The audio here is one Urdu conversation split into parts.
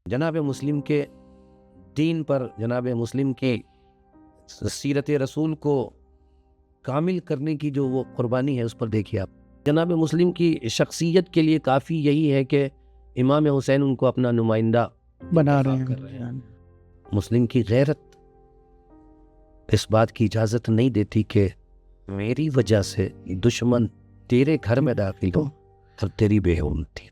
جناب مسلم کے دین پر، جناب مسلم کی سیرت رسول کو کامل کرنے کی جو وہ قربانی ہے اس پر دیکھیے آپ. جناب مسلم کی شخصیت کے لیے کافی یہی ہے کہ امام حسین ان کو اپنا نمائندہ بنا کر رہے ہیں. مسلم کی غیرت اس بات کی اجازت نہیں دیتی کہ میری وجہ سے دشمن تیرے گھر میں داخل ہو اور تیری بے حرمتی.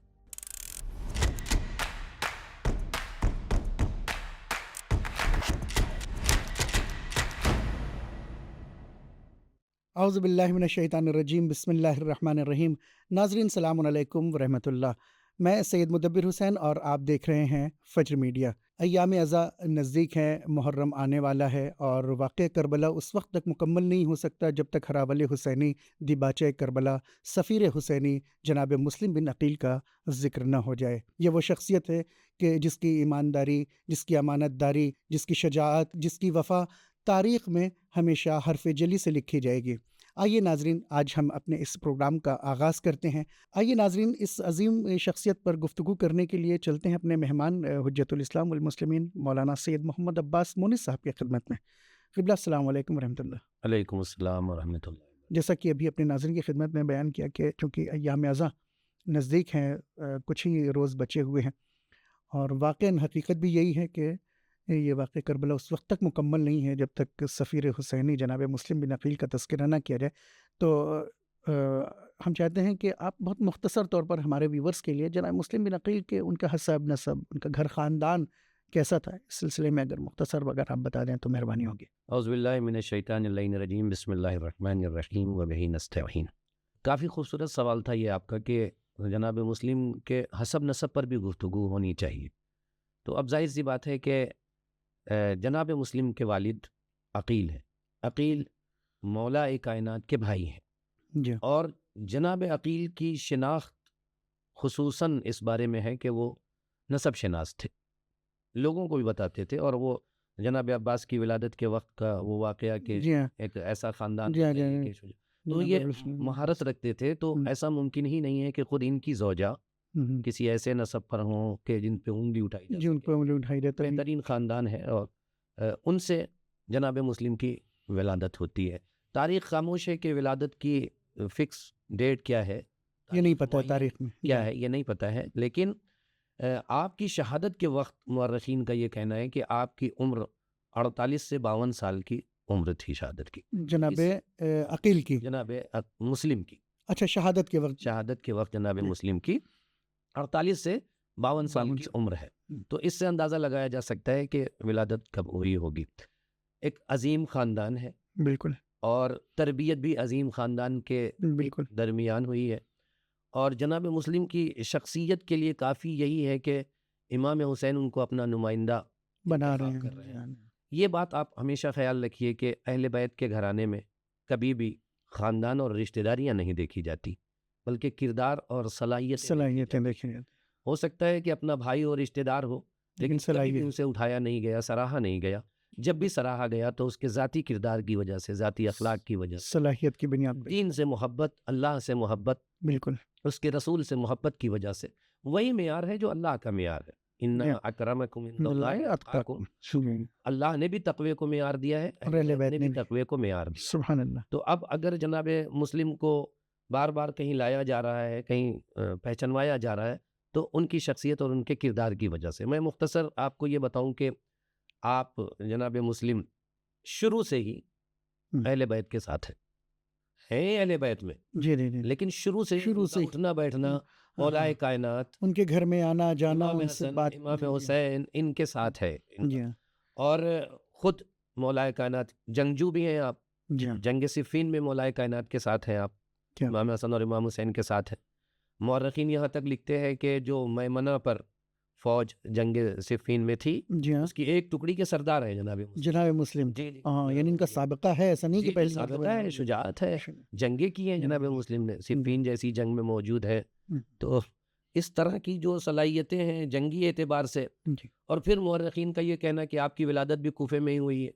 اعوذ باللہ من الشیطان الرجیم، بسم اللہ الرحمن الرحیم. ناظرین السلام علیکم ورحمۃ اللہ. میں سید مدبر حسین اور آپ دیکھ رہے ہیں فجر میڈیا. ایام ازا نزدیک ہیں، محرم آنے والا ہے، اور واقعہ کربلا اس وقت تک مکمل نہیں ہو سکتا جب تک ہراول حسینی دیباچہ کربلا سفیر حسینی جناب مسلم بن عقیل کا ذکر نہ ہو جائے. یہ وہ شخصیت ہے کہ جس کی ایمانداری، جس کی امانت داری، جس کی شجاعت، جس کی وفا تاریخ میں ہمیشہ حرف جلی سے لکھی جائے گی. آئیے ناظرین، آج ہم اپنے اس پروگرام کا آغاز کرتے ہیں. آئیے ناظرین، اس عظیم شخصیت پر گفتگو کرنے کے لیے چلتے ہیں اپنے مہمان حجت الاسلام والمسلمین مولانا سید محمد عباس مونس صاحب کی خدمت میں. قبلہ السلام علیکم ورحمۃ اللہ. علیکم السلام ورحمۃ اللہ. جیسا کہ ابھی اپنے ناظرین کی خدمت میں بیان کیا کہ چونکہ ایام ازا نزدیک ہیں، کچھ ہی روز بچے ہوئے ہیں، اور واقعاً حقیقت بھی یہی ہے کہ یہ واقعہ کربلا اس وقت تک مکمل نہیں ہے جب تک سفیر حسینی جناب مسلم بن عقیل کا تذکرہ نہ کیا جائے. تو ہم چاہتے ہیں کہ آپ بہت مختصر طور پر ہمارے ویورز کے لیے جناب مسلم بن عقیل کے ان کا حسب نسب، ان کا گھر خاندان کیسا تھا، اس سلسلے میں اگر مختصر اگر آپ بتا دیں تو مہربانی ہوگی. اعوذ باللہ من الشیطان اللعین الرجیم، بسم اللہ الرحمن الرحیم وبہ نستعین. کافی خوبصورت سوال تھا یہ آپ کا کہ جناب مسلم کے حسب نسب پر بھی گفتگو ہونی چاہیے. تو اب ظاہر سی بات ہے کہ جناب مسلم کے والد عقیل ہیں. عقیل مولا کائنات کے بھائی ہیں، جی. اور جناب عقیل کی شناخت خصوصاً اس بارے میں ہے کہ وہ نسب شناس تھے، لوگوں کو بھی بتاتے تھے. اور وہ جناب عباس کی ولادت کے وقت کا وہ واقعہ کہ جی ہاں. ایک ایسا خاندان جی ہاں. تو یہ مہارت رکھتے تھے. تو ایسا ممکن ہی نہیں ہے کہ خود ان کی زوجہ کسی ایسے نسب پر ہوں کہ جن پہ انگلی اٹھائی جا جی ان سکے. پہ انگلی اٹھائی جاتی ہے. بہترین خاندان ہے، اور ان سے جناب مسلم کی ولادت ہوتی ہے. تاریخ خاموش ہے کہ ولادت کی فکس ڈیٹ کیا ہے، یہ نہیں پتہ ہے تاریخ میں کیا ہے، یہ نہیں پتہ ہے. لیکن آپ کی شہادت کے وقت مورخین کا یہ کہنا ہے کہ آپ کی عمر 48 سے 52 سال کی عمر تھی شہادت کی، جناب عقیل کی، جناب مسلم کی. اچھا، شہادت کے وقت جناب مسلم کی 48 سے 52 سال کی عمر ہے. تو اس سے اندازہ لگایا جا سکتا ہے کہ ولادت کب ہوئی ہوگی. ایک عظیم خاندان ہے، بالکل، اور تربیت بھی عظیم خاندان کے بالکل درمیان ہوئی ہے. اور جناب مسلم کی شخصیت کے لیے کافی یہی ہے کہ امام حسین ان کو اپنا نمائندہ بنا کر رہے ہیں. یہ بات آپ ہمیشہ خیال رکھیے کہ اہل بیت کے گھرانے میں کبھی بھی خاندان اور رشتہ داریاں نہیں دیکھی جاتی، بلکہ کردار اور صلاحیتیں دیکھیں. ہو سکتا ہے کہ اپنا بھائی اور رشتہ دار ہو، لیکن کبھی بھی صلاحیت اسے اٹھایا نہیں گیا، سراہا نہیں گیا. جب بھی سراہا گیا تو اس کے ذاتی کردار کی وجہ سے، ذاتی اخلاق کی وجہ سے، صلاحیت کی بنیاد پہ، دین سے محبت، اللہ سے محبت، بالکل اس کے رسول سے محبت کی وجہ سے. وہی معیار ہے جو اللہ کا معیار ہے. ان اکرمکم عند اللہ اتقاکم. اللہ نے بھی تقوی کو معیار دیا ہے، اور اہل بیت نے بھی تقوی کو معیار دیا. سبحان اللہ. تو اب اگر جناب مسلم کو بار بار کہیں لایا جا رہا ہے، کہیں پہچنوایا جا رہا ہے، تو ان کی شخصیت اور ان کے کردار کی وجہ سے. میں مختصر آپ کو یہ بتاؤں کہ آپ جناب مسلم شروع سے ہی اہل بیت کے ساتھ ہیں اہل بیت میں، جی، لیکن شروع سے اٹھنا بیٹھنا مولا کائنات، ان کے گھر میں آنا جانا، امام ان سے بات، امام حسین ان کے ساتھ ہے. جی ہاں. اور خود مولا کائنات جنگجو بھی ہیں آپ. جی ہاں. جنگ صفین میں مولا کائنات کے ساتھ ہیں آپ، امام حسن اور امام حسین کے ساتھ ہیں. مورخین یہاں تک لکھتے ہیں کہ جو میمنہ پر فوج جنگ صفین میں تھی، جی ہاں، اس کی ایک ٹکڑی کے سردار ہیں جناب مسلم. ہاں، یعنی ان کا سابقہ ہے، ایسا نہیں کہ پہلے سابقہ ہے، شجاعت ہے، جنگیں کی ہیں جناب مسلم نے، صفین جیسی جنگ میں موجود ہے. تو اس طرح کی جو صلاحیتیں ہیں جنگی اعتبار سے. اور پھر مورخین کا یہ کہنا کہ آپ کی ولادت بھی کوفے میں ہی ہوئی ہے.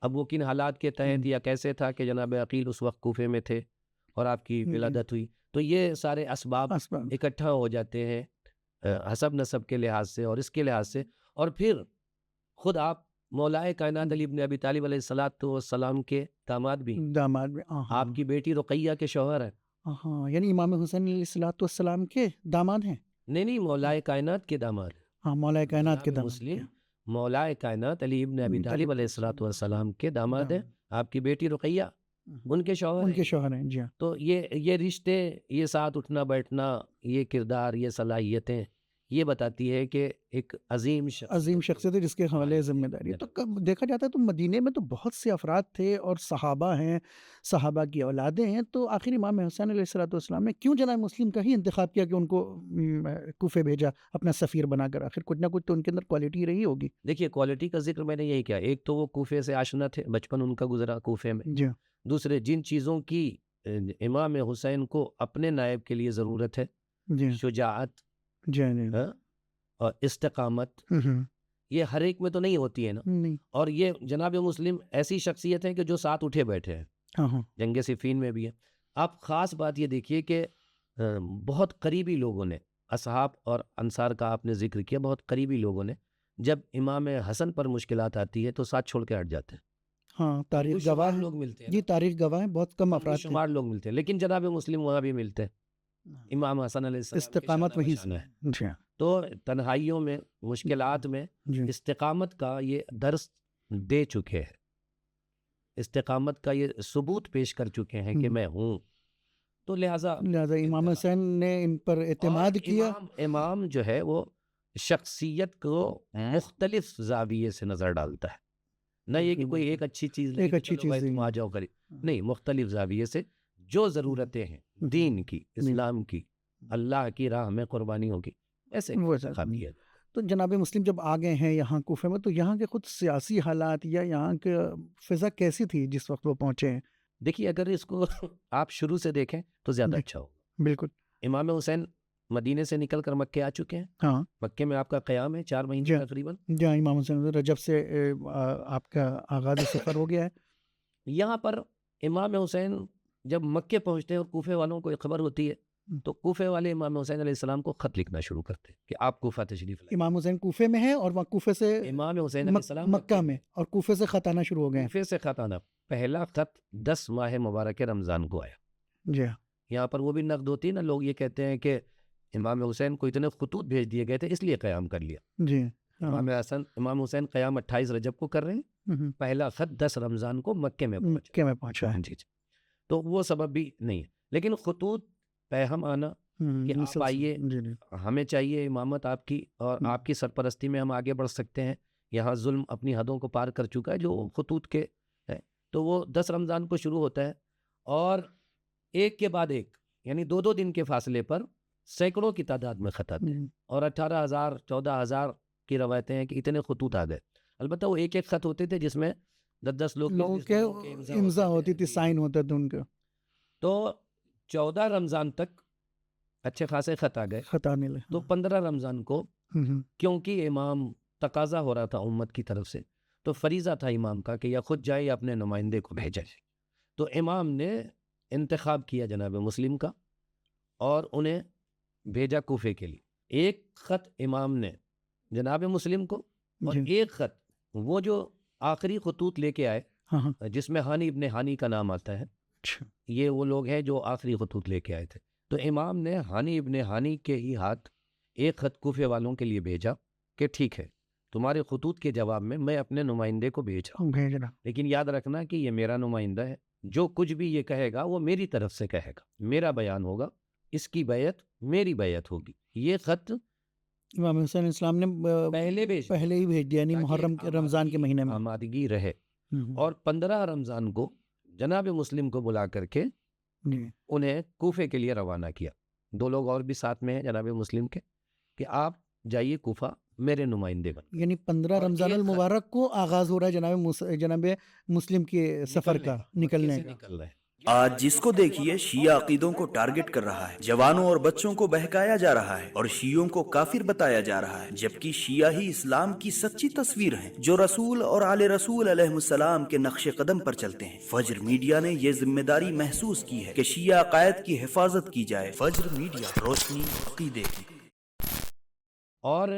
اب وہ کن حالات کے تحت یا کیسے تھا کہ جناب عقیل اس وقت کوفے میں تھے اور آپ کی ولادت ہوئی، تو یہ سارے اسباب اکٹھا ہو جاتے ہیں. حسب نسب کے لحاظ سے اور اس کے لحاظ سے، اور پھر خود آپ مولائے کائنات علی ابن ابی طالب علیہ الصلوۃ والسلام کے داماد بھی ہیں، داماد میں آپ کی بیٹی رقیہ کے شوہر ہیں۔ ہاں، یعنی امام حسین علیہ الصلوۃ والسلام کے داماد ہیں۔ نہیں مولائے کائنات کے داماد ہیں۔ ہاں، مولا کائنات کے جناب داماد مسلم مولائے کائنات علی ابن ابی طالب علیہ الصلوۃ والسلام کے داماد ہیں، آپ کی بیٹی رقیہ ان کے شوہر ان کے ہیں۔ شوہر ہیں، جی ہاں۔ تو یہ رشتے، یہ ساتھ اٹھنا بیٹھنا، یہ کردار، یہ صلاحیتیں، یہ بتاتی ہے کہ ایک عظیم شخصیت ہے جس کے حوالے ذمہ داری ہے۔ تو دیکھا جاتا ہے تو مدینے میں تو بہت سے افراد تھے اور صحابہ ہیں، صحابہ کی اولادیں ہیں، تو آخر امام حسین علیہ الصلوۃ والسلام نے کیوں جناب مسلم کا ہی انتخاب کیا کہ ان کو کوفے بھیجا اپنا سفیر بنا کر؟ آخر کچھ نہ کچھ تو ان کے اندر کوالٹی رہی ہوگی۔ دیکھیے کوالٹی کا ذکر میں نے یہی کیا، ایک تو وہ کوفے سے آشنا تھے، بچپن ان کا گزرا کوفے میں، جی دوسرے جن چیزوں کی امام حسین کو اپنے نائب کے لیے ضرورت ہے، جی شجاعت جی جی اور استقامت، یہ ہر ایک میں تو نہیں ہوتی ہے نا۔ نہیں، اور یہ جناب مسلم ایسی شخصیت ہیں کہ جو ساتھ اٹھے بیٹھے ہیں، ہاں ہاں جنگ صفین میں بھی ہے۔ آپ خاص بات یہ دیکھیے کہ بہت قریبی لوگوں نے، اصحاب اور انصار کا آپ نے ذکر کیا، بہت قریبی لوگوں نے جب امام حسن پر مشکلات آتی ہے تو ساتھ چھوڑ کے ہٹ جاتے ہیں۔ ہاں، تاریخ گواہ ہے، لوگ ملتے ہیں، جی تاریخ گواہ ہے، بہت کم افراد تھے۔ شمار لوگ ملتے ہیں، لیکن جناب مسلم وہاں بھی ملتے ہیں، امام حسن علیہ السلام کے استقامت شانہ وہیں بشانہ ہے۔ جی ہاں تو تنہائیوں میں، مشکلات میں جی استقامت کا یہ درس دے چکے ہیں، استقامت کا یہ ثبوت پیش کر چکے ہیں کہ میں ہوں۔ تو لہٰذا امام حسین نے ان پر اعتماد کیا۔ امام جو ہے وہ شخصیت کو مختلف زاویے سے نظر ڈالتا ہے، نہ یہ کہ کوئی ایک اچھی چیز ایک اچھی چیز تم آ جاؤ کری، نہیں، مختلف زاویے سے جو ضرورتیں ہیں دین کی، اسلام کی، اللہ کی راہ میں قربانی ہوگی، ایسے کام کیا۔ تو جناب مسلم جب آ گئے ہیں یہاں کوفے میں، تو یہاں کے خود سیاسی حالات یا یہاں کے فضا کیسی تھی جس وقت وہ پہنچے ہیں؟ دیکھیے اگر اس کو آپ شروع سے دیکھیں تو زیادہ اچھا ہوگا۔ بالکل، امام حسین مدینے سے نکل کر مکے آ چکے ہیں، ہاں، مکے میں آپ کا قیام ہے 4 مہینے تقریباً۔ جہاں امام حسین رجب سے آپ کا آغاز سفر ہو گیا ہے۔ یہاں پر امام حسین جب مکے پہنچتے ہیں اور کوفے والوں کو خبر ہوتی ہے تو کوفے والے امام حسین علیہ السلام کو خط لکھنا شروع کرتے ہیں کہ آپ کوفہ تشریف لائیں۔ امام حسین کوفے میں ہیں اور وہاں کوفے سے امام حسین علیہ السلام مکہ میں، اور کوفے سے خط آنا شروع ہو گئے ہیں۔ کوفے سے خط آنا، پہلا خط 10 ماہ مبارک رمضان کو آیا۔ جی یہاں پر وہ بھی نقد ہوتی ہے نا، لوگ یہ کہتے ہیں کہ امام حسین کو اتنے خطوط بھیج دیے گئے تھے اس لیے قیام کر لیا۔ جی امام حسین قیام 28 رجب کو کر رہے ہیں، پہلا خط 10 رمضان کو مکے میں پہنچا ہے۔ جی، تو وہ سبب بھی نہیں ہے، لیکن خطوط پیغام آنا کہ آپ آئیے، ہمیں چاہیے امامت آپ کی، اور آپ کی سرپرستی میں ہم آگے بڑھ سکتے ہیں، یہاں ظلم اپنی حدوں کو پار کر چکا ہے، جو خطوط کے ہے، تو وہ 10 رمضان کو شروع ہوتا ہے، اور ایک کے بعد ایک، یعنی 2 دن کے فاصلے پر سینکڑوں کی تعداد میں خط آتے ہیں، اور 18,000 14,000 کی روایتیں ہیں کہ اتنے خطوط آ گئے۔ البتہ وہ ایک خط ہوتے تھے جس میں 10 لوگوں کے امضا ہوتی تھی، سائن ہوتا تھا ان کا۔ تو 14 رمضان تک اچھے خاصے خط آ گئے، خط آنے لگے۔ تو 15 رمضان کو کیونکہ امام تقاضا ہو رہا تھا امت کی طرف سے، تو فریضہ تھا امام کا کہ یا خود جائے یا اپنے نمائندے کو بھیجے، تو امام نے انتخاب کیا جناب مسلم کا اور انہیں بھیجا کوفے کے لیے۔ ایک خط امام نے جناب مسلم کو، اور ایک خط وہ جو آخری خطوط لے کے آئے جس میں ہانی ابن ہانی کا نام آتا ہے، یہ وہ لوگ ہیں جو آخری خطوط لے کے آئے تھے، تو امام نے ہانی ابن ہانی کے ہی ہاتھ ایک خط کوفے والوں کے لیے بھیجا کہ ٹھیک ہے، تمہارے خطوط کے جواب میں اپنے نمائندے کو بھیج رہا ہوں، لیکن یاد رکھنا کہ یہ میرا نمائندہ ہے، جو کچھ بھی یہ کہے گا وہ میری طرف سے کہے گا، میرا بیان ہوگا، اس کی بیعت میری بیعت ہوگی۔ یہ خط امام حسین اسلام نے پہلے ہی بھیج دیا، یعنی محرم رمضان کے مہینے میں آمادگی رہے، اور 15 رمضان کو جناب مسلم کو بلا کر کے انہیں کوفے کے لیے روانہ کیا۔ 2 لوگ اور بھی ساتھ میں ہیں جناب مسلم کے کہ آپ جائیے کوفہ، میرے نمائندے بن۔ یعنی 15 رمضان المبارک کو آغاز ہو رہا ہے جناب مسلم کے سفر کا، نکلنے کا۔ آج جس کو دیکھیے شیعہ عقیدوں کو ٹارگٹ کر رہا ہے، جوانوں اور بچوں کو بہکایا جا رہا ہے اور شیعوں کو کافر بتایا جا رہا ہے، جبکہ شیعہ ہی اسلام کی سچی تصویر ہیں جو رسول اور آل رسول علیہ السلام کے نقش قدم پر چلتے ہیں۔ فجر میڈیا نے یہ ذمہ داری محسوس کی ہے کہ شیعہ عقائد کی حفاظت کی جائے۔ فجر میڈیا، روشنی عقیدے کی۔ اور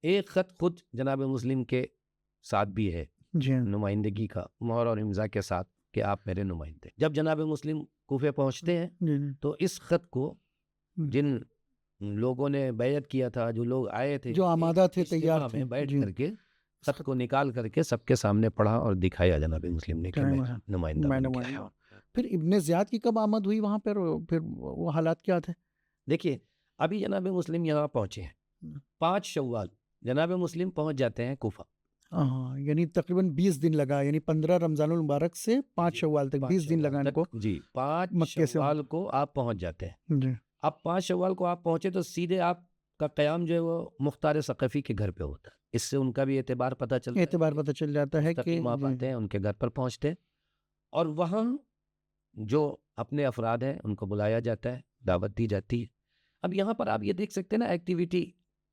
ایک خط خود جناب مسلم کے ساتھ بھی ہے جی ہاں نمائندگی کا، مہر اور امضا کے ساتھ کہ آپ میرے نمائندے۔ جب جناب مسلم کوفے پہنچتے ہیں جی تو اس خط کو جن لوگوں نے بیعت کیا تھا، جو لوگ آئے تھے، جو آمادہ تھے، اجتماع تیار میں تھے، بیٹھ جی کر کے خط کو نکال کر کے سب کے سامنے پڑھا اور دکھایا جناب مسلم نے کہ میں نمائندہ میں بن کے آیا نمائندہ۔ ہوں۔ پھر ابن زیاد کی کب آمد ہوئی وہاں پر، پھر وہ حالات کیا تھے؟ دیکھیے ابھی جناب مسلم یہاں پہنچے ہیں 5 شوال، جناب مسلم پہنچ جاتے ہیں کوفہ۔ ہاں یعنی تقریباً 20 دن لگا، یعنی 15 رمضان المبارک سے 5 شوال تک 20 دن لگا ان کو جی 5 مکے سے۔ شوال کو آپ پہنچ جاتے ہیں۔ جی اب 5 شوال کو آپ پہنچے تو سیدھے آپ کا قیام جو ہے وہ مختار ثقفی کے گھر پہ ہوتا ہے، اس سے ان کا بھی اعتبار پتہ چلتا ہے، اعتبار پتہ چل جاتا ہے کہ مستقیم آپ آتے ہیں، ان کے گھر پر پہنچتے ہیں اور وہاں جو اپنے افراد ہیں ان کو بلایا جاتا ہے، دعوت دی جاتی ہے۔ اب یہاں پر آپ یہ دیکھ سکتے ہیں نا ایکٹیویٹی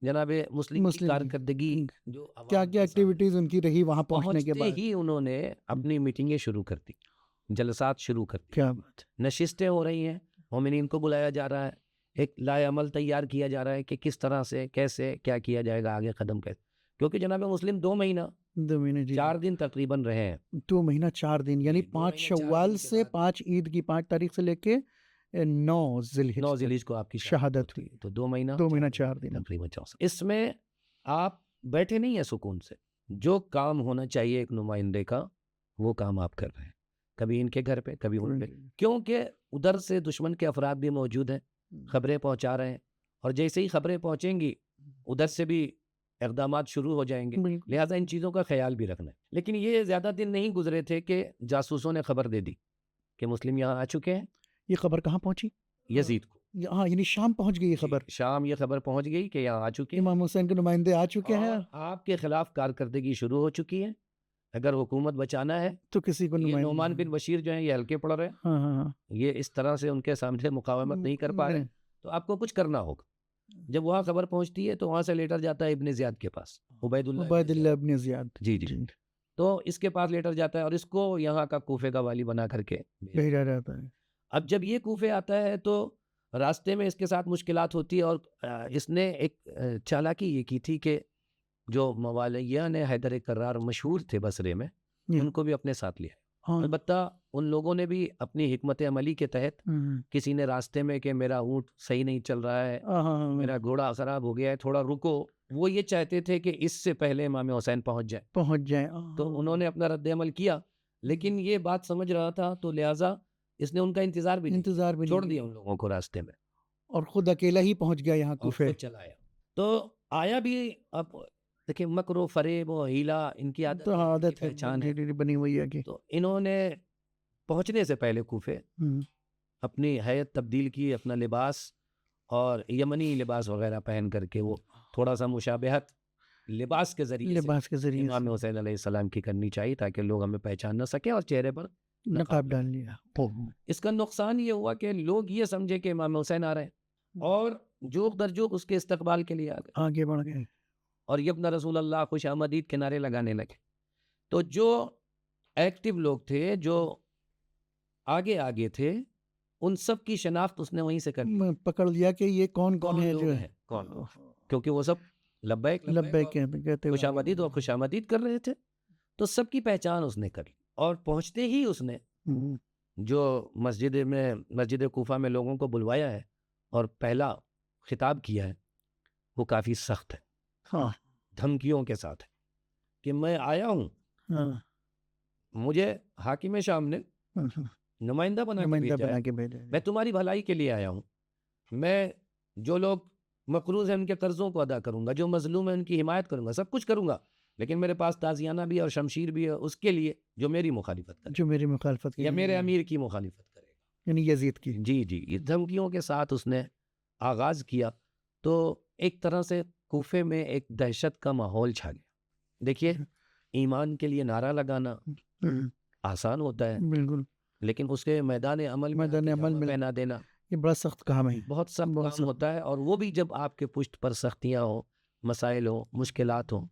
جناب مسلم کی کارکردگی، جو کیا کیا ایکٹیویٹیز ان کی رہی وہاں پہنچنے کے بعد۔ ہی انہوں نے اپنی میٹنگیں شروع کر دی، جلسات شروع کر دی، کیا بات، نشستیں ہو رہی ہیں، مومنین کو بلایا جا رہا ہے، ایک لائے عمل تیار کیا جا رہا ہے کہ کس طرح سے کیسے کیا کیا جائے گا آگے قدم کیسے، کیونکہ جناب مسلم 2 مہینہ 2 مہینے، جی 4 دن تقریباً رہے ہیں، 2 مہینہ 4 دن، یعنی 2 5 مہینے 4 شوال دن کے سے بعد 5 عید کی 5 تاریخ سے لے کے 9 ذی الحجہ کو آپ کی شہادت ہوئی، تو 2 مہینہ 2 مہینہ 4 دن۔ تقریباً 64۔ اس میں آپ بیٹھے نہیں ہیں سکون سے، جو کام ہونا چاہیے ایک نمائندے کا وہ کام آپ کر رہے ہیں، کبھی ان کے گھر پہ کبھی ان پہ، کیونکہ ادھر سے دشمن کے افراد بھی موجود ہیں، خبریں پہنچا رہے ہیں، اور جیسے ہی خبریں پہنچیں گی ادھر سے بھی اقدامات شروع ہو جائیں گے، لہٰذا ان چیزوں کا خیال بھی رکھنا ہے۔ لیکن یہ زیادہ دن نہیں گزرے تھے کہ جاسوسوں نے خبر دے دی کہ مسلم یہاں آ چکے ہیں۔ یہ خبر کہاں پہنچی؟ یزید کو، ہاں یعنی شام پہنچ گئی یہ خبر، شام یہ خبر پہنچ گئی کہ یہاں آ چکے ہیں، امام حسین کے نمائندے آ چکے ہیں، اور آپ کے خلاف کارکردگی شروع ہو چکی ہے، اگر حکومت بچانا ہے تو کسی کو یہ نعمان بن بشیر جو ہیں یہ ہلکے پڑ رہے ہیں، ہاں ہاں ہاں یہ اس طرح سے ان کے سامنے مقاومت نہیں کر پا رہے، تو آپ کو کچھ کرنا ہوگا۔ جب وہاں خبر پہنچتی ہے تو وہاں سے لیٹر جاتا ہے ابن زیاد کے پاس، عبید اللہ ابن زیاد، جی جی، تو اس کے پاس لیٹر جاتا ہے اور اس کو یہاں کا کوفے کا والی بنا کر کے بھیجا جاتا ہے۔ اب جب یہ کوفے آتا ہے تو راستے میں اس کے ساتھ مشکلات ہوتی ہے، اور اس نے ایک چالاکی یہ کی تھی کہ جو موالیان حیدر کرار مشہور تھے بصرے میں، ان کو بھی اپنے ساتھ لیا۔ البتہ ان لوگوں نے بھی اپنی حکمت عملی کے تحت، کسی نے راستے میں کہ میرا اونٹ صحیح نہیں چل رہا ہے، میرا گھوڑا خراب ہو گیا ہے، تھوڑا رکو، وہ یہ چاہتے تھے کہ اس سے پہلے امام حسین پہنچ جائیں، تو انہوں نے اپنا رد عمل کیا، لیکن یہ بات سمجھ رہا تھا تو لہٰذا اس نے ان کا انتظار بھی چھوڑ دیا ان لوگوں کو راستے میں، اور خود اکیلا ہی پہنچ گیا یہاں کوفے، چلا آیا۔ تو آیا بھی، اب دیکھیں مکر و فریب و ہیلا ان کی عادت ہے، پہچان ہے، بنی ہوئی ہے کہ تو انہوں نے پہنچنے سے پہلے کوفے اپنی حیت تبدیل کی، اپنا لباس اور یمنی لباس وغیرہ پہن کر کے، وہ تھوڑا سا مشابہت لباس کے ذریعے امام حسین علیہ السلام کی کرنی چاہیے تاکہ لوگ ہمیں پہچان نہ سکیں، اور چہرے پر نقاب ڈال لیا۔ اس کا نقصان یہ ہوا کہ لوگ یہ سمجھے کہ امام حسین آ رہے ہیں، اور جوق در جوق اس کے استقبال کے لیے آگے بڑھ گئے، اور یبن رسول اللہ خوش آمدید کے نعرے لگانے لگے۔ تو جو ایکٹیو لوگ تھے، جو آگے تھے، ان سب کی شناخت اس نے وہیں سے پکڑ لیا کہ یہ کون ہے جو ہے، کیونکہ وہ سب لبیک کہتے خوش آمدید اور خوش آمدید کر رہے تھے، تو سب کی پہچان اس نے کری، اور پہنچتے ہی اس نے جو مسجد کوفہ میں لوگوں کو بلوایا ہے اور پہلا خطاب کیا ہے وہ کافی سخت ہے، ہاں دھمکیوں کے ساتھ ہے کہ میں آیا ہوں، مجھے حاکم شام نے نمائندہ بنا کے بھیجا ہے، میں تمہاری بھلائی کے لیے آیا ہوں، میں جو لوگ مقروض ہیں ان کے قرضوں کو ادا کروں گا، جو مظلوم ہیں ان کی حمایت کروں گا، سب کچھ کروں گا، لیکن میرے پاس تازیانہ بھی اور شمشیر بھی ہے اس کے لیے جو میری مخالفت کرے، یا میرے امیر کی مخالفت کرے گا، یعنی یزید کی۔ جی جی، یہ دھمکیوں کے ساتھ اس نے آغاز کیا، تو ایک طرح سے کوفے میں ایک دہشت کا ماحول چھا گیا۔ دیکھیے ایمان کے لیے نعرہ لگانا آسان ہوتا ہے، بالکل، لیکن اس کے میدان عمل میں پہنا دینا یہ بڑا سخت کام ہے، بہت سخت کام ہوتا ہے، اور وہ بھی جب آپ کے پشت پر سختیاں ہوں، مسائل ہوں، مشکلات ہوں،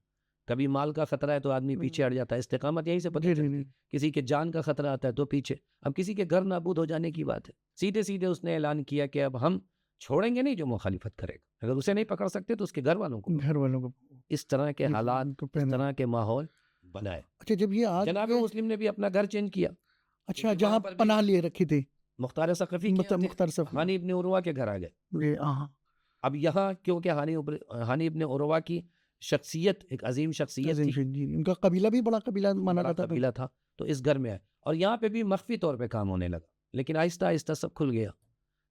کبھی مال کا خطرہ ہے تو آدمی پیچھے ہٹ جاتا ہے، استقامت یہیں سے پتہ چلتی ہے، کسی کے جان کا خطرہ آتا ہے تو پیچھے، اب کسی کے گھر نابود ہو جانے کی بات ہے، سیدھے اس نے اعلان کیا کہ اب ہم چھوڑیں گے نہیں جو مخالفت کرے گا. اگر اسے نہیں پکڑ سکتے تو اس کے گھر والوں کو. گھر والوں کو اس طرح کے حالات، کو اس پہنا. طرح کے ماحول بنائے. اچھا جب یہ آج جناب مسلم نے بھی اپنا گھر چینج کیا. اچھا کیونکہ جہاں وہاں پر بھی پناہ لیے رکھی تھی مختار ثقفی مختار صف ہانی ابن عروہ کے گھر آ گئے. ہاں اب یہاں کیونکہ ہانی ابن عروہ کی شخصیت ایک عظیم شخصیت عظیم تھی، شہید جی، ان کا قبیلہ بھی بڑا قبیلہ مانا بڑا جاتا تھا. قبیلہ تھا، تو اس گھر میں آئے اور یہاں پہ بھی مخفی طور پہ کام ہونے لگا، لیکن آہستہ آہستہ سب کھل گیا.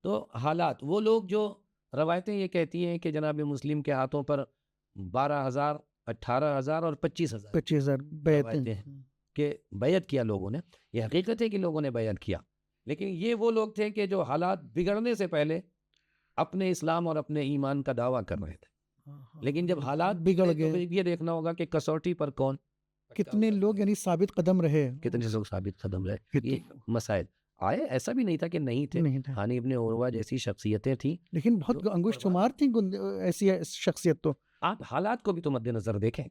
تو حالات، وہ لوگ جو روایتیں یہ کہتی ہیں کہ جناب مسلم کے ہاتھوں پر 12,000 18,000 اور 25,000 25,000 بیعتیں روایتیں ہیں کہ بیعت کیا لوگوں نے. یہ حقیقت ہے کہ لوگوں نے بیعت کیا، لیکن یہ وہ لوگ تھے کہ جو حالات بگڑنے سے پہلے اپنے اسلام اور اپنے ایمان کا دعویٰ کر رہے تھے. لیکن جب حالات بگڑ تو گئے یہ دیکھنا ہوگا کہ کسوٹی پر کون کتنے لوگ یعنی ثابت قدم رہے. کتنے لوگ ثابت قدم رہے. یہ مسائل آئے، ایسا بھی نہیں تھا کہ نہیں تھے. نہیں تھا، ہانی ابن عروہ جیسی شخصیتیں تھیں. لیکن بہت جو انگوش شمار تھی ایسی شخصیت تو. آپ حالات کو بھی تو مد نظر دیکھیں. ہاں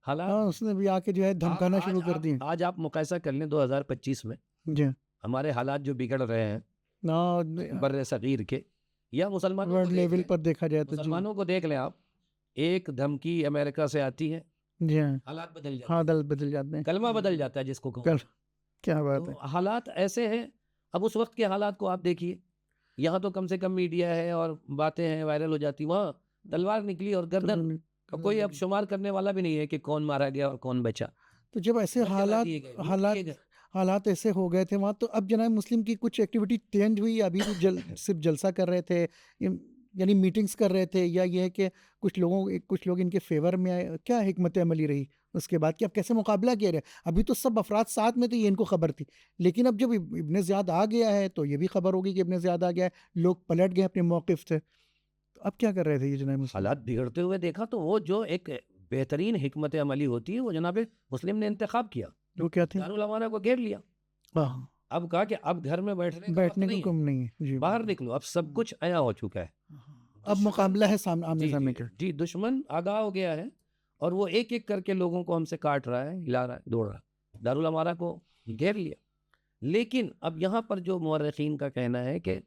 حالات اس نے بھی آ کے جو ہے دھمکانا شروع کر دی. آج آپ مقایسہ کر لیں 2025 میں جی ہمارے حالات جو بگڑ رہے ہیں بر صغیر کے یا مسلمانوں ورلڈ کو دیکھ لیول لیں. پر دیکھا جائے تو جی مسلمانوں کو دیکھ لیں آپ، ایک دھمکی امریکہ سے آتی ہے، جی ہاں حالات بدل جاتے ہاں ہیں، دل بدل جاتے ہیں. کلمہ بدل جاتا ہے جس کو کہو. کیا بات تو ہے. حالات ایسے ہیں. اب اس وقت کے حالات کو آپ دیکھیے. یہاں تو کم سے کم میڈیا ہے اور باتیں ہیں، وائرل ہو جاتی. وہاں تلوار نکلی اور گردن، اور کوئی اب شمار کرنے والا بھی نہیں ہے کہ کون مارا گیا اور کون بچا. تو جب ایسے سب جلا دیے گئے، لوٹ لیے گئے. حالات ایسے ہو گئے تھے وہاں، تو اب جناب مسلم کی کچھ ایکٹیویٹی چینج ہوئی؟ ابھی بھی صرف جلسہ کر رہے تھے، یعنی میٹنگز کر رہے تھے، یا یہ ہے کہ کچھ لوگ ان کے فیور میں آئے؟ کیا حکمت عملی رہی اس کے بعد کہ اب کیسے مقابلہ کیا رہے؟ ابھی تو سب افراد ساتھ میں تھے، یہ ان کو خبر تھی، لیکن اب جب ابن زیاد آ گیا ہے تو یہ بھی خبر ہوگی کہ ابن زیاد آ گیا ہے، لوگ پلٹ گئے اپنے موقف سے. تو اب کیا کر رہے تھے یہ جناب مسلم؟ حالات بگڑتے ہوئے دیکھا تو وہ جو ایک بہترین حکمت عملی ہوتی ہے وہ جناب مسلم نے انتخاب کیا. وہ کیا تھے؟ دارالامانہ کو گھیر لیا. اب کہا کہ اب گھر میں بیٹھنے کا وقت بیٹھنے نہیں کو ہے، کم نہیں ہے جی، باہر نکلو. اب سب کچھ عیاں ہو چکا ہے. اب مقابلہ ہے آمنے سامنے کا. جی دشمن آگاہ ہو گیا ہے اور وہ ایک ایک کر کے لوگوں کو ہم سے کاٹ رہا ہے، ہلا رہا ہے، دوڑ رہا ہے. دارالامانہ کو گھیر لیا. لیکن اب یہاں پر جو مورخین کا کہنا ہے کہ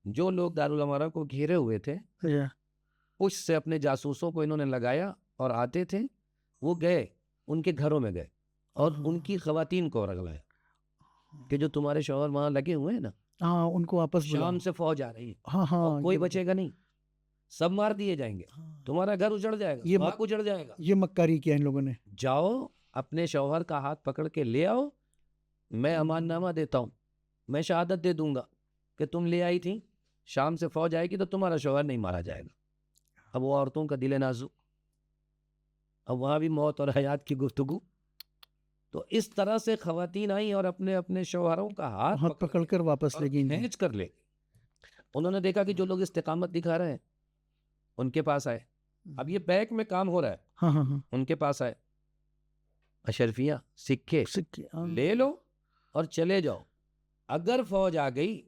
جو لوگ دارالامانہ کو گھیرے ہوئے تھے، پش سے اپنے جاسوسوں کو انہوں نے لگایا اور آتے تھے، وہ گئے ان کے گھروں میں گئے اور ان کی خواتین کو رگلایا کہ جو تمہارے شوہر وہاں لگے ہوئے ہیں نا، ہاں ان کو واپس شام سے فوج آ رہی ہے، ہاں ہاں اور کوئی بچے گا نہیں، سب مار دیے جائیں گے، تمہارا گھر اجڑ جائے گا، یہ باغ اجڑ جائے گا. یہ مکاری کیا ان لوگوں نے. جاؤ اپنے شوہر کا ہاتھ پکڑ کے لے آؤ، میں امان نامہ دیتا ہوں، میں شہادت دے دوں گا کہ تم لے آئی تھی، شام سے فوج آئے گی تو تمہارا شوہر نہیں مارا جائے گا. اب وہ عورتوں کا دل نازک، اب وہاں بھی موت اور حیات کی گفتگو. تو اس طرح سے خواتین آئیں اور اپنے اپنے شوہروں کا ہاتھ پکڑ کر واپس لے گئی. کھینچ کر لے. انہوں نے دیکھا کہ جو لوگ استقامت دکھا رہے ہیں ان کے پاس آئے. اب یہ بیک میں کام ہو رہا ہے، ہاں ہاں ہاں ان کے پاس آئے، اشرفیاں سکھے ہاں لے لو اور چلے جاؤ. اگر فوج آ گئی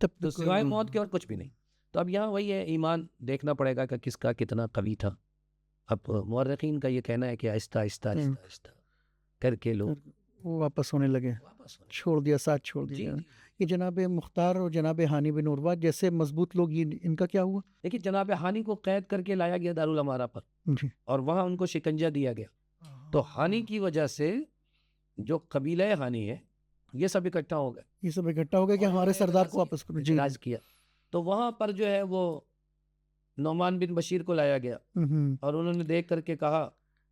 تب تو سوائے موت کے اور کچھ بھی نہیں. تو اب یہاں وہی ہے، ایمان دیکھنا پڑے گا کہ کس کا کتنا قوی تھا. اب مورخین کا یہ کہنا ہے کہ آہستہ آہستہ آہستہ آہستہ کر کے لوگ وہ واپس ہونے لگے، چھوڑ دیا، ساتھ چھوڑ دیا. یہ جناب مختار اور جناب ہانی بن عروہ جیسے مضبوط لوگ، ان کا کیا ہوا؟ لیکن جناب ہانی کو قید کر کے لایا گیا دارالامانہ پر جی اور وہاں ان کو شکنجہ دیا گیا. تو ہانی کی وجہ سے جو قبیلہ ہانی ہے یہ سب اکٹھا ہو گئے، یہ سب اکٹھا ہو گیا کہ ہمارے سردار کو واپس کرو. جی اعتراض کیا. تو وہاں پر جو ہے وہ نعمان بن بشیر کو لایا گیا اور انہوں نے دیکھ کر کے کہا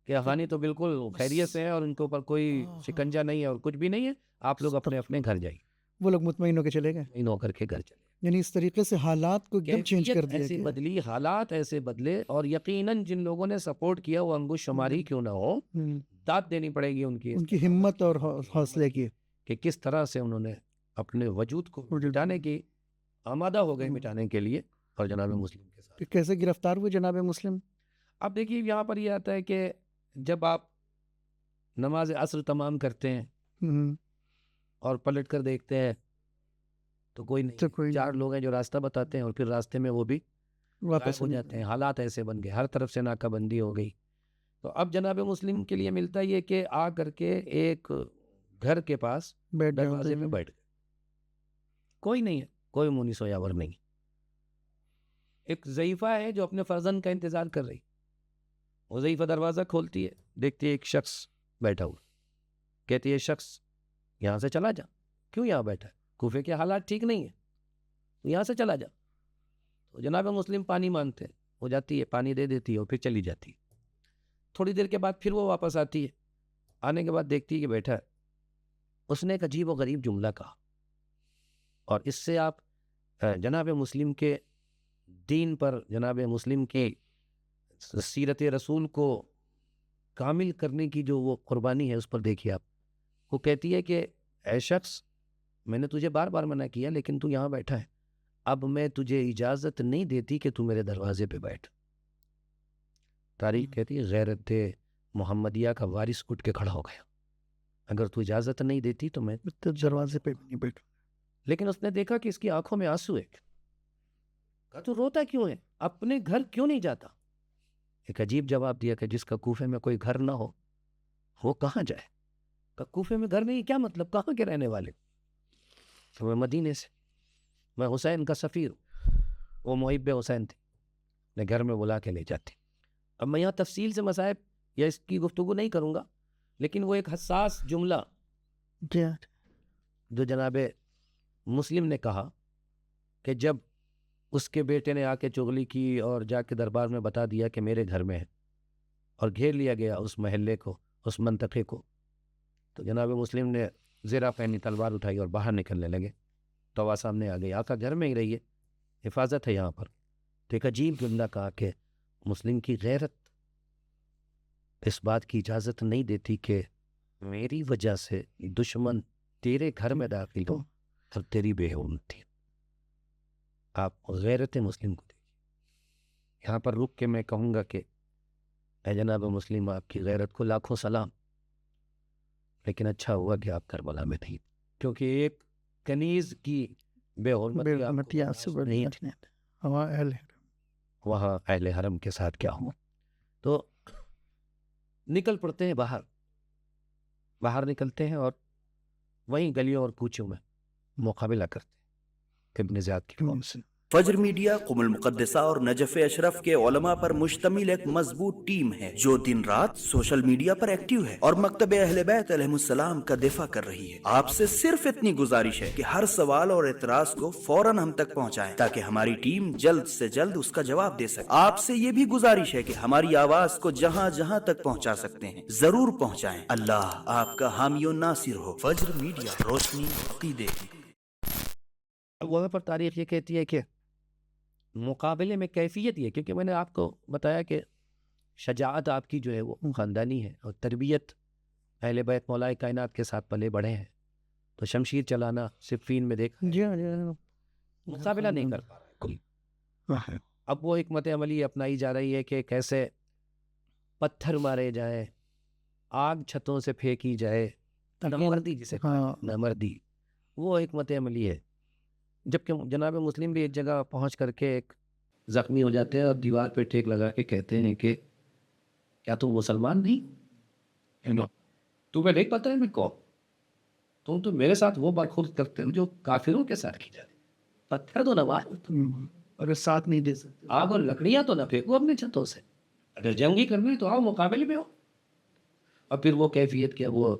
کہ ہانی تو بالکل خیریت سے ہیں اور ان کے اوپر کوئی شکنجہ نہیں ہے اور کچھ بھی نہیں ہے، آپ لوگ اپنے اپنے گھر جائیے. وہ لوگ مطمئن ہو کے چلے گئے، ان ہو کر کے گھر چلے. یعنی اس طریقے سے حالات کو ایک دم چینج کر دیا ایسے گیا. بدلی، حالات ایسے بدلے، اور یقیناً جن لوگوں نے سپورٹ کیا وہ انگوش شماری کیوں نہ ہو، داد دینی پڑے گی ان کی ہمت اور حوصلے کی، کہ کس طرح سے انہوں نے اپنے وجود کو مٹانے کی آمادہ ہو گئے، مٹانے کے لیے، اور جناب مسلم کے ساتھ. کیسے گرفتار ہوئے جناب مسلم؟ اب دیکھیے یہاں پر یہ آتا ہے کہ جب آپ نماز عصر تمام کرتے ہیں اور پلٹ کر دیکھتے ہیں تو کوئی نہیں، 4 لوگ ہیں جو راستہ بتاتے ہیں اور پھر راستے میں وہ بھی واپس ہو جاتے ہیں. حالات ایسے بن گئے، ہر طرف سے ناکہ بندی ہو گئی. تو اب جناب مسلم کے لیے ملتا یہ کہ آ کر کے ایک گھر کے پاس دروازے میں بیٹھ گئے، کوئی نہیں ہے، کوئی مونس و یاور نہیں. ایک ضعیفہ ہے جو اپنے فرزند کا انتظار کر رہی. وہ ضعیفہ دروازہ کھولتی ہے, دیکھتی ہے ایک شخص بیٹھا ہوا, کہتی ہے شخص یہاں سے چلا جا. کیوں یہاں بیٹھا ہے؟ کوفے کے حالات ٹھیک نہیں ہیں, یہاں سے چلا جا. تو جناب مسلم پانی مانگتے ہیں, وہ جاتی ہے پانی دے دیتی ہے اور پھر چلی جاتی ہے. تھوڑی دیر کے بعد پھر وہ واپس آتی ہے, آنے کے بعد دیکھتی ہے کہ بیٹھا ہے. اس نے ایک عجیب و غریب جملہ کہا, اور اس سے آپ جناب مسلم کے دین پر, جناب مسلم کے سیرت رسول کو کامل کرنے کی جو وہ قربانی ہے اس پر دیکھیے آپ. وہ کہتی ہے کہ اے شخص, میں نے تجھے بار بار منع کیا لیکن تو یہاں بیٹھا ہے, اب میں تجھے اجازت نہیں دیتی کہ تو میرے دروازے پہ بیٹھ. تاریخ کہتی ہے غیرت محمدیہ کا وارث اٹھ کے کھڑا ہو گیا, اگر تو اجازت نہیں دیتی تو میں دروازے پہ بھی نہیں بیٹھوں. لیکن اس نے دیکھا کہ اس کی آنکھوں میں آنسو ہے. کہا تو روتا کیوں ہے, اپنے گھر کیوں نہیں جاتا؟ ایک عجیب جواب دیا کہ جس کا کوفے میں کوئی گھر نہ ہو وہ کہاں جائے. کہ کوفے میں گھر نہیں, کیا مطلب, کہاں کے رہنے والے؟ تو میں مدینے سے, میں حسین کا سفیر ہوں. وہ محب حسین تھے, میں گھر میں بلا کے لے جاتی. اب میں یہاں تفصیل سے مصائب یا اس کی گفتگو نہیں کروں گا, لیکن وہ ایک حساس جملہ جو جناب مسلم نے کہا کہ جب اس کے بیٹے نے آ کے چغلی کی اور جا کے دربار میں بتا دیا کہ میرے گھر میں ہے, اور گھیر لیا گیا اس محلے کو, اس منطقے کو, تو جناب مسلم نے زیرہ پہنی تلوار اٹھائی اور باہر نکلنے لگے. تو سامنے آ گئی, آقا گھر میں ہی رہیے, حفاظت ہے یہاں پر. تو ایک عجیب جملہ کہا کہ مسلم کی غیرت اس بات کی اجازت نہیں دیتی کہ میری وجہ سے دشمن تیرے گھر میں داخل ہو اور تیری بے حرمتی. آپ غیرت مسلم کو دیکھیے. یہاں پر رک کے میں کہوں گا کہ اے جناب مسلم, آپ کی غیرت کو لاکھوں سلام, لیکن اچھا ہوا کہ آپ کربلا میں نہیں, کیونکہ ایک کنیز کی بے حرمتی نہیں تھی. وہاں اہل حرم کے ساتھ کیا ہوا. تو نکل پڑتے ہیں باہر نکلتے ہیں اور وہیں گلیوں اور کوچوں میں مقابلہ کرتے ہیں ابن زیاد کی قوم سے. فجر میڈیا قم المقدسہ اور نجف اشرف کے علماء پر مشتمل ایک مضبوط ٹیم ہے جو دن رات سوشل میڈیا پر ایکٹیو ہے اور مکتب اہل بیت علیہ السلام کا دفاع کر رہی ہے. آپ سے صرف اتنی گزارش ہے کہ ہر سوال اور اعتراض کو فوراً ہم تک پہنچائیں تاکہ ہماری ٹیم جلد سے جلد اس کا جواب دے سکے. آپ سے یہ بھی گزارش ہے کہ ہماری آواز کو جہاں جہاں تک پہنچا سکتے ہیں ضرور پہنچائیں. اللہ آپ کا حامی و ناصر ہو. فجر میڈیا, روشنی عقیدے کی. وہاں پر تاریخ یہ کہتی ہے کہ مقابلے میں کیفیت یہ, کیونکہ میں نے آپ کو بتایا کہ شجاعت آپ کی جو ہے وہ خاندانی ہے اور تربیت اہل بیت مولا کائنات کے ساتھ پلے بڑھے ہیں, تو شمشیر چلانا صفین میں دیکھ مقابلہ نہیں کر پا رہا کوئی. اب وہ حکمت عملی اپنائی جا رہی ہے کہ کیسے پتھر مارے جائیں, آگ چھتوں سے پھینکی جائے, نامردی جسے نامردی, وہ حکمت عملی ہے. جبکہ جناب مسلم بھی ایک جگہ پہنچ کر کے ایک زخمی ہو جاتے ہیں اور دیوار پہ ٹیک لگا کے کہتے ہیں کہ کیا تم مسلمان نہیں, تمہیں نہیں پتہ ہے میں کون, تم تو میرے ساتھ وہ برخورد کرتے ہو جو کافروں کے ساتھ کی جاتی. پتھر تو نہ مارو اور ساتھ نہیں دے سکتے, آگ اور لکڑیاں تو نہ پھینکو اپنے چھتوں سے, اگر جنگی کرنا ہے تو آؤ مقابلے میں ہو. اور پھر وہ کیفیت کیا, وہ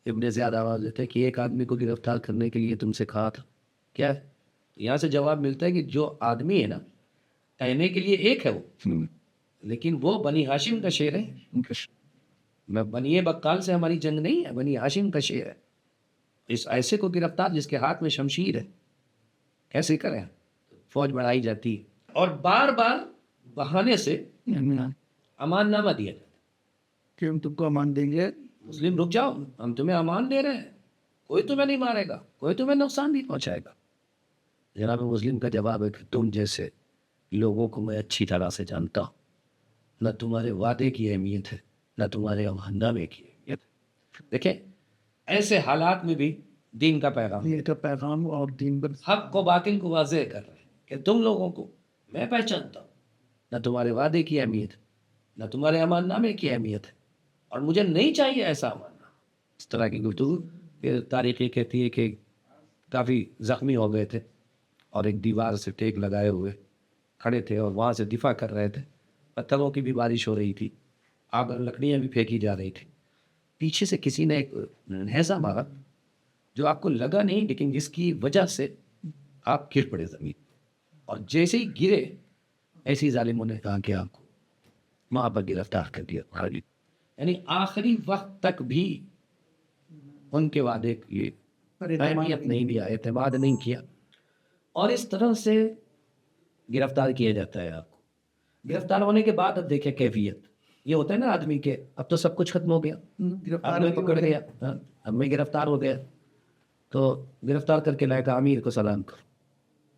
ابن زیاد آواز دیتے ہیں کہ ایک آدمی کو گرفتار کرنے کے لیے تم سے کہا تھا, کیا ہے؟ یہاں سے جواب ملتا ہے کہ جو آدمی ہے نا کہنے کے لیے ایک ہے وہ, لیکن وہ بنی ہاشم کا شیر ہے. میں بنی بکال سے ہماری جنگ نہیں ہے, بنی ہاشم کا شیر ہے. اس ایسے کو گرفتار جس کے ہاتھ میں شمشیر ہے کیسے کریں؟ فوج بڑھائی جاتی اور بار بار بہانے سے امان نامہ دیا جاتا کہ ہم تم کو امان دیں گے, مسلم رک جاؤ, ہم تمہیں امان دے رہے ہیں, کوئی تمہیں نہیں مارے گا, کوئی تمہیں نقصان نہیں پہنچائے گا. جناب مسلم کا جواب ہے کہ تم جیسے لوگوں کو میں اچھی طرح سے جانتا ہوں, نہ تمہارے وعدے کی اہمیت ہے نہ تمہارے امان نامے کی اہمیت ہے. دیکھیں ایسے حالات میں بھی دین کا پیغام, یہ کا پیغام اور دین پر حق کو باطل کو واضح کر رہے ہیں کہ تم لوگوں کو میں پہچانتا ہوں, نہ تمہارے وعدے کی اہمیت ہے نہ تمہارے امان نامے کی اہمیت ہے, اور مجھے نہیں چاہیے ایسا امان نامہ. اس طرح کی گفتگو. پھر تاریخ یہ کہتی ہے کہ کافی زخمی ہو گئے تھے اور ایک دیوار سے ٹیک لگائے ہوئے کھڑے تھے اور وہاں سے دفاع کر رہے تھے. پتھروں کی بھی بارش ہو رہی تھی, آگ اور لکڑیاں بھی پھینکی جا رہی تھی. پیچھے سے کسی نے ایک نیزہ مارا جو آپ کو لگا نہیں, لیکن جس کی وجہ سے آپ گر پڑے زمین. اور جیسے ہی گرے ایسی ظالموں نے کہا کہ آپ کو وہاں پر گرفتار کر دیا. یعنی آخری وقت تک بھی ان کے وعدے کی اہمیت نہیں دیا, اعتماد نہیں کیا, اور اس طرح سے گرفتار کیا جاتا ہے آپ کو. گرفتار ہونے کے بعد اب دیکھیں کیفیت یہ ہوتا ہے نا آدمی کے, اب تو سب کچھ ختم ہو گیا, اب میں پکڑ گیا, اب میں گرفتار ہو گیا, تو گرفتار کر کے لائے کہا امیر کو سلام کرو,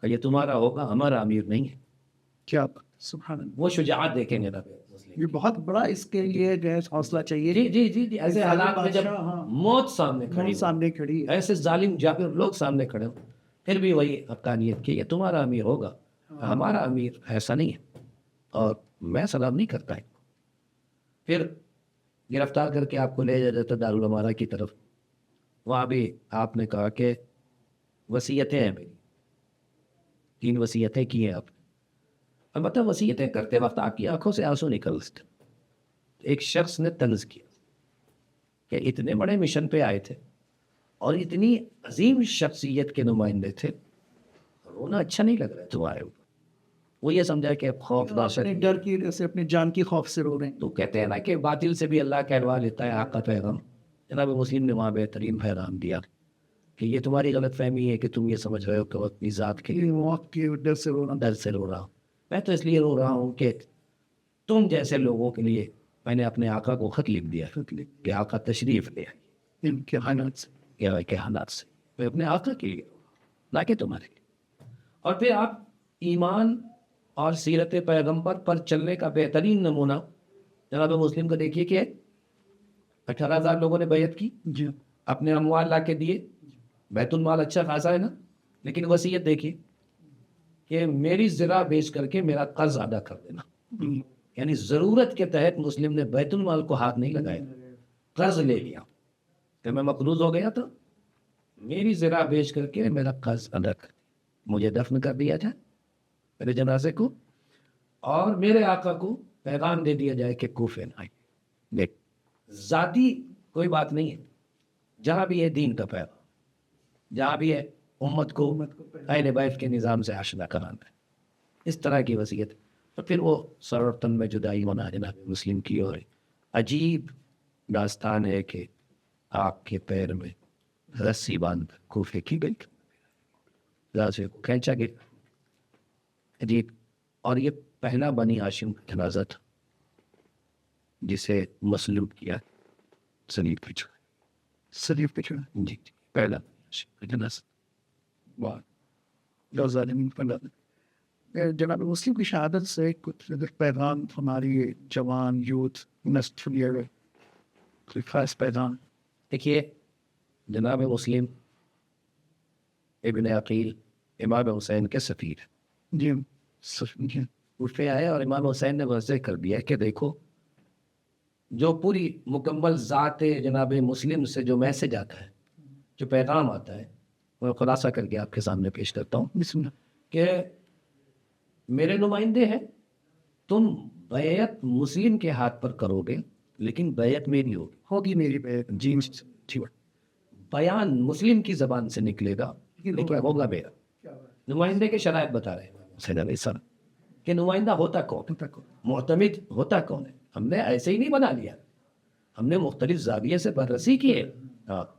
یہ تمہارا ہوگا, ہمارا امیر نہیں ہے. کیا سبحان اللہ, وہ شجاعت دیکھیں گے نا. یہ بہت بڑا اس کے لیے جو ہے حوصلہ چاہیے. جی جی جی جی, ایسے حالات میں جب موت سامنے کھڑی ہو, ایسے ظالم جابر لوگ سامنے کھڑے ہو, پھر بھی وہی حقانیت کی یہ تمہارا امیر ہوگا, ہمارا امیر ایسا نہیں ہے, اور میں سلام نہیں کرتا ہے. پھر گرفتار کر کے آپ کو لے جاتا دارالعمارہ کی طرف. وہاں بھی آپ نے کہا کہ وصیتیں ہیں میری, 3 وصیتیں کی ہیں آپ نے. البتہ وصیتیں کرتے وقت آپ کی آنکھوں سے آنسو نکلتے. ایک شخص نے طنز کیا کہ اتنے بڑے مشن پہ آئے تھے اور اتنی عظیم شخصیت کے نمائندے تھے, رونا اچھا نہیں لگ رہا ہے تمہارے اوپر. وہ یہ سمجھا کہ خوف اپنے ڈر کی وجہ سے, اپنے جان کی خوف سے رو رہے ہیں. تو کہتے ہیں نا کہ باطل سے بھی اللہ کہلوا لیتا ہے آقا پیغام. جناب مسلم نے وہاں بہترین پیغام دیا کہ یہ تمہاری غلط فہمی ہے کہ تم یہ سمجھ رہے ہو کہ وہ اپنی ذات کے موت کے ڈر سے رو رہا ہوں. ڈر سے رو رہا ہوں. میں تو اس لیے رو رہا ہوں کہ تم جیسے لوگوں کے لیے میں نے اپنے آقا کو خط لکھ دیا کہ آقا تشریف لے آئیے. ان کے حالات سے, کے حالات سے میں اپنے آقا کے لیے نہ کہ تمہارے لیے. اور پھر آپ ایمان اور سیرت پیغمبر پر چلنے کا بہترین نمونہ جناب مسلم کو دیکھیے کہ 18,000 لوگوں نے بیعت کی, جی اپنے اموال لا کے دیے, بیت المال اچھا خاصا ہے نا, لیکن وصیت دیکھیے کہ میری زرع بیچ کر کے میرا قرض ادا کر دینا. یعنی ضرورت کے تحت مسلم نے بیت المال کو ہاتھ نہیں لگایا, قرض لے لیا کہ میں مقروض ہو گیا تو میری زرع بیچ کر کے میرا قرض ادا کر, مجھے دفن کر دیا جائے میرے جنازے کو, اور میرے آقا کو پیغام دے دیا جائے کہ کوفے نہ آئے. دیکھ ذاتی کوئی بات نہیں ہے, جہاں بھی ہے دین کا پیغام, جہاں بھی ہے امت کو اہل بیت کے نظام سے آشنا کرانا ہے, اس طرح کی وصیت. تو پھر وہ سر اور تن میں جدائی ہونا جناب مسلم کی, اور عجیب داستان ہے کہ آپ کے پیر میں رسی باندھ کوفے کی گئی, راسے کو کھینچا گیا. عجیب. اور یہ پہلا بنی ہاشم کا جنازہ تھا جسے مسلوب کیا, سلیب پہ چھوڑا, سلیب پہ چھوڑا. جی جی, پہلا جنازہ. واہ, ظالمین پر لعنت. جناب مسلم کی شہادت سے کچھ اگر پیغام ہماری جوان یوتھ نسل لیے گئے, کوئی خاص پیغام؟ دیکھیے جناب مسلم ابن عقیل امام حسین کے سفیر, جی کوفے آئے اور امام حسین نے واضح کر دیا کہ دیکھو جو پوری مکمل ذات جناب مسلم سے جو میسج آتا ہے, جو پیغام آتا ہے, وہ خلاصہ کر کے آپ کے سامنے پیش کرتا ہوں. بسم اللہ. کہ میرے نمائندے ہیں, تم بیعت مسلم کے ہاتھ پر کرو گے لیکن بیعت میری ہوگی میری بیعت. جی جی, بیان مسلم کی زبان سے نکلے گا لیکن ہوگا میرا. نمائندے کے شرائط بتا رہے ہیں حسین علیہ السلام کہ نمائندہ ہوتا کون, معتمد ہوتا کون ہے. ہم نے ایسے ہی نہیں بنا لیا, ہم نے مختلف زاویے سے بررسی کی ہے,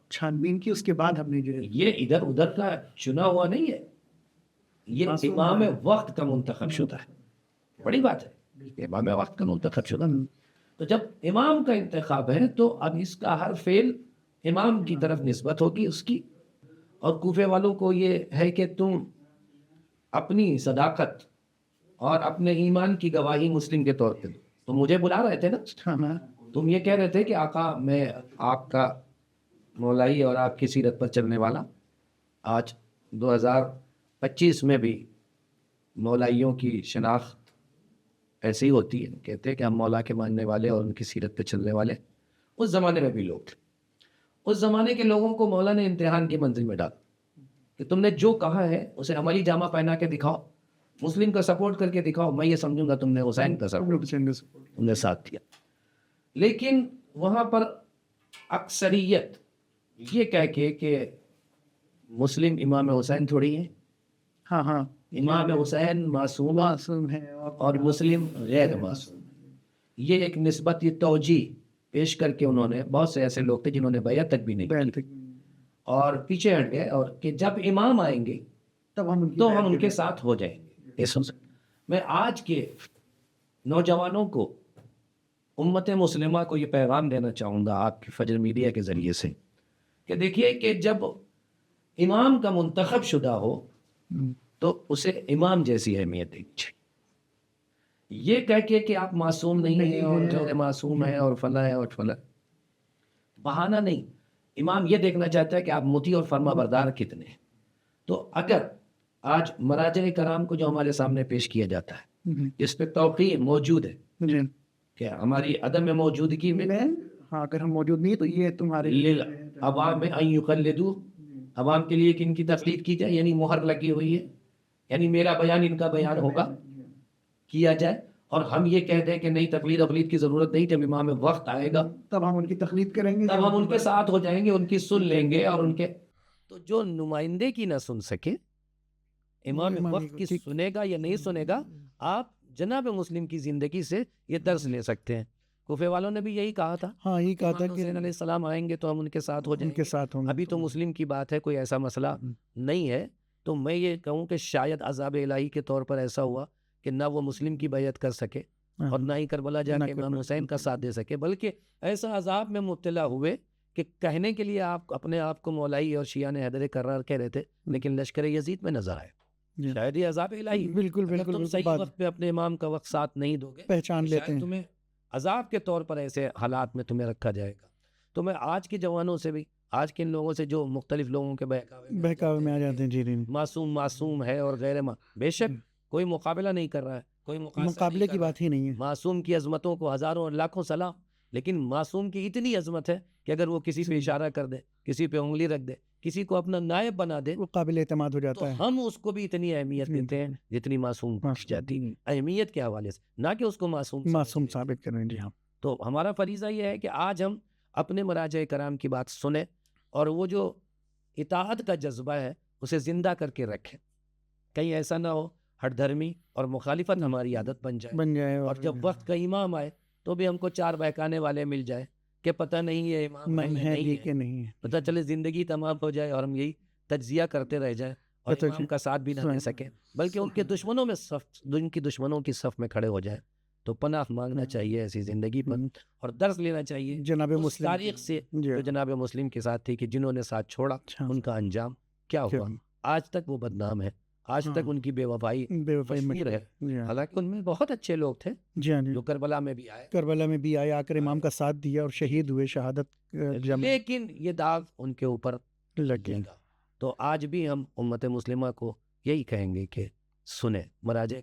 چھانبین کی, اس کے بعد ہم نے جو ہے یہ ادھر ادھر کا چنا ہوا نہیں ہے, یہ امام وقت کا منتخب شدہ ہے. بڑی بات ہے, امام وقت کا منتخب شدہ. تو جب امام کا انتخاب ہے تو اب اس کا ہر فعل امام کی طرف نسبت ہوگی اس کی. اور کوفے والوں کو یہ ہے کہ تم اپنی صداقت اور اپنے ایمان کی گواہی مسلم کے طور پہ دو. تو مجھے بلا رہے تھے نا, تم یہ کہہ رہے تھے کہ آقا میں آپ کا مولائی اور آپ کی سیرت پر چلنے والا. آج 2025 میں بھی مولائیوں کی شناخت ایسی ہی ہوتی ہے, کہتے ہیں کہ ہم مولا کے ماننے والے اور ان کی سیرت پہ چلنے والے. اس زمانے میں بھی لوگ تھے, اس زمانے کے لوگوں کو مولا نے امتحان کی منزل میں ڈالا کہ تم نے جو کہا ہے اسے عملی جامہ پہنا کے دکھاؤ. مسلم کا سپورٹ کر کے دکھاؤ، میں یہ سمجھوں گا تم نے حسین کا سپورٹ، تم نے ساتھ دیا. لیکن وہاں پر اکثریت یہ کہہ کے کہ مسلم امام حسین تھوڑی ہے، ہاں ہاں امام حسین معصوم معصوم ہے اور مسلم غیر معصوم. یہ ایک نسبت، یہ توجیہ پیش کر کے انہوں نے، بہت سے ایسے لوگ تھے جنہوں نے بیعت تک بھی نہیں کی اور پیچھے ہٹ گئے، اور کہ جب امام آئیں گے تب ہم تو ہم ان کے ساتھ ہو جائیں گے. میں آج کے نوجوانوں کو، امت مسلمہ کو یہ پیغام دینا چاہوں گا آپ کی فجر میڈیا کے ذریعے سے کہ دیکھیے کہ جب امام کا منتخب شدہ ہو تو اسے امام جیسی اہمیت دینی چاہیے. یہ کہہ کے کہ آپ معصوم نہیں ہیں اور جو معصوم ہے اور فلاں ہے اور فلاں، بہانہ نہیں. امام یہ دیکھنا چاہتا ہے کہ آپ مطیع اور فرما بردار کتنے ہیں. تو اگر آج مراجع کرام کو جو ہمارے سامنے پیش کیا جاتا ہے، اس پہ توقیع موجود ہے کہ ہماری عدم موجودگی میں ہاں اگر ہم موجود نہیں تو یہ تمہارے عوام میں ان یقلدوا، عوام کے لیے کہ ان کی تقلید کی جائے، یعنی مہر لگی ہوئی ہے، یعنی میرا بیان ان کا بیان ہوگا، کیا جائے. اور ہم یہ کہہ دیں کہ نہیں، تقلید اقلید کی ضرورت نہیں، جب امام وقت آئے گا تب ہم ان کی تقلید کریں گے، تب ہم ان کے ساتھ ہو جائیں گے، ان کی سن لیں گے. اور ان کے تو جو نمائندے کی نہ سن سکے، امام وقت کی سنے گا یا نہیں سنے گا، آپ جناب مسلم کی زندگی سے یہ درس لے سکتے ہیں. کوفے والوں نے بھی یہی کہا تھا، ہاں یہی کہا تھا امام کہ حسین علیہ السلام آئیں گے تو ہم ان کے ساتھ ہو ان جائیں کے گے. ساتھ ہوں گے. ابھی تو مسلم کی بات ہے، کوئی ایسا مسئلہ نہیں ہے. تو میں یہ کہوں کہ شاید عذاب الہی کے طور پر ایسا ہوا کہ نہ وہ مسلم کی بیعت کر سکے اور نہ ہی کربلا جا کے امام حسین کا ساتھ دے سکے، بلکہ ایسا عذاب میں مبتلا ہوئے کہ کہنے کے لیے آپ اپنے آپ کو مولائی اور شیعہ نے حیدر کرار کہہ رہے تھے، لیکن لشکر یزید میں نظر آئے. شاید یہ عذاب الہی، بالکل اگر بالکل تم صحیح وقت پہ اپنے امام کا وقت ساتھ نہیں دو گے، پہچان تو لیتے شاید ہیں. تمہیں عذاب کے طور پر ایسے حالات میں تمہیں رکھا جائے گا. تو میں آج کے جوانوں سے بھی، آج کے ان لوگوں سے جو مختلف لوگوں کے بہکاوے میں آ جاتے ہیں، جی معصوم ہے اور غیر بے شک کوئی مقابلہ نہیں کر رہا ہے، کوئی مقابلے کی بات ہی نہیں ہے. معصوم کی عظمتوں کو ہزاروں اور لاکھوں سلام، لیکن معصوم کی اتنی عظمت ہے کہ اگر وہ کسی پہ اشارہ کر دے، کسی پہ انگلی رکھ دے، کسی کو اپنا نائب بنا دے، وہ قابل اعتماد ہو تو جاتا ہے. ہم اس کو بھی اتنی اہمیت دیتے ہیں جتنی معصوم بخش جاتی ہے. اہمیت کے حوالے سے، نہ کہ اس کو معصوم ثابت کریں. جی ہاں. تو ہمارا فریضہ یہ ہے کہ آج ہم اپنے مراجع کرام کی بات سنیں اور وہ جو اطاعت کا جذبہ ہے اسے زندہ کر کے رکھیں. کہیں ایسا نہ ہو ہٹ دھرمی اور مخالفت ہماری عادت بن جائے اور جب وقت کا امام آئے تو بھی ہم کو چار بہکانے والے مل جائے کہ پتہ نہیں یہ امام ہے کہ نہیں ہے، پتہ چلے زندگی تمام ہو جائے اور ہم یہی تجزیہ کرتے رہ جائیں اور امام کا ساتھ بھی نہ دے سکیں، بلکہ ان کے دشمنوں میں ان کی دشمنوں کی صف میں کھڑے ہو جائیں. تو پناہ مانگنا چاہیے ایسی زندگی پر اور درس لینا چاہیے جناب اس مسلم تاریخ سے جو جناب مسلم کے ساتھ تھی کہ جنہوں نے ساتھ چھوڑا ان کا انجام کیا ہوا. آج تک وہ بدنام ہے، آج تک ان کی بے وفائی مشہور ہے. حالانکہ ان میں بہت اچھے لوگ تھے جو کربلا میں بھی آئے، آ کر امام کا ساتھ دیا اور شہید ہوئے، شہادت لیکن یہ داغ ان کے اوپر لگ گیا. تو آج بھی ہم امت مسلمہ کو یہی کہیں گے کہ سنیں، مراجع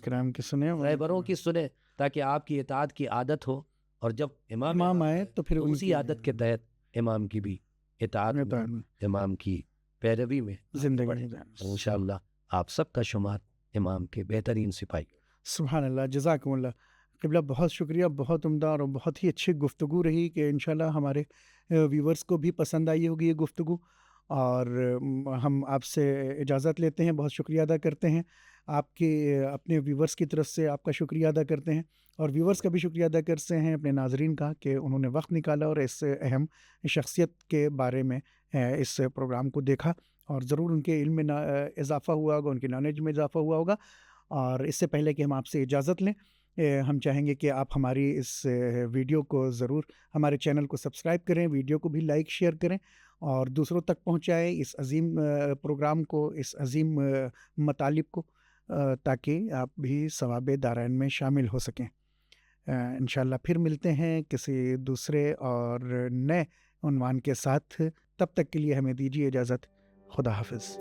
کرام کی سنیں، رہبروں کی سنیں، تاکہ آپ کی اطاعت کی عادت ہو اور جب امام آئے تو پھر اسی عادت کے تحت امام کی بھی اطاعت، امام کی پیروی میں زندگی. انشاءاللہ آپ سب کا شمار امام کے بہترین سپاہی. سبحان اللہ، جزاکم اللہ. قبلہ بہت شکریہ، بہت عمدہ اور بہت ہی اچھی گفتگو رہی کہ انشاءاللہ ہمارے ویورز کو بھی پسند آئی ہوگی یہ گفتگو. اور ہم آپ سے اجازت لیتے ہیں، بہت شکریہ ادا کرتے ہیں آپ کے اپنے ویورز کی طرف سے، آپ کا شکریہ ادا کرتے ہیں اور ویورز کا بھی شکریہ ادا کرتے ہیں اپنے ناظرین کا کہ انہوں نے وقت نکالا اور اس اہم شخصیت کے بارے میں اس پروگرام کو دیکھا اور ضرور ان کے علم میں اضافہ ہوا ہوگا، ان کی نالج میں اضافہ ہوا ہوگا. اور اس سے پہلے کہ ہم آپ سے اجازت لیں، ہم چاہیں گے کہ آپ ہماری اس ویڈیو کو ضرور، ہمارے چینل کو سبسکرائب کریں، ویڈیو کو بھی لائک شیئر کریں اور دوسروں تک پہنچائیں اس عظیم پروگرام کو، اس عظیم مطالب کو، تاکہ آپ بھی ثواب دارین میں شامل ہو سکیں. انشاءاللہ پھر ملتے ہیں کسی دوسرے اور نئے عنوان کے ساتھ. تب تک کے لیے ہمیں دیجیے اجازت. خدا حافظ.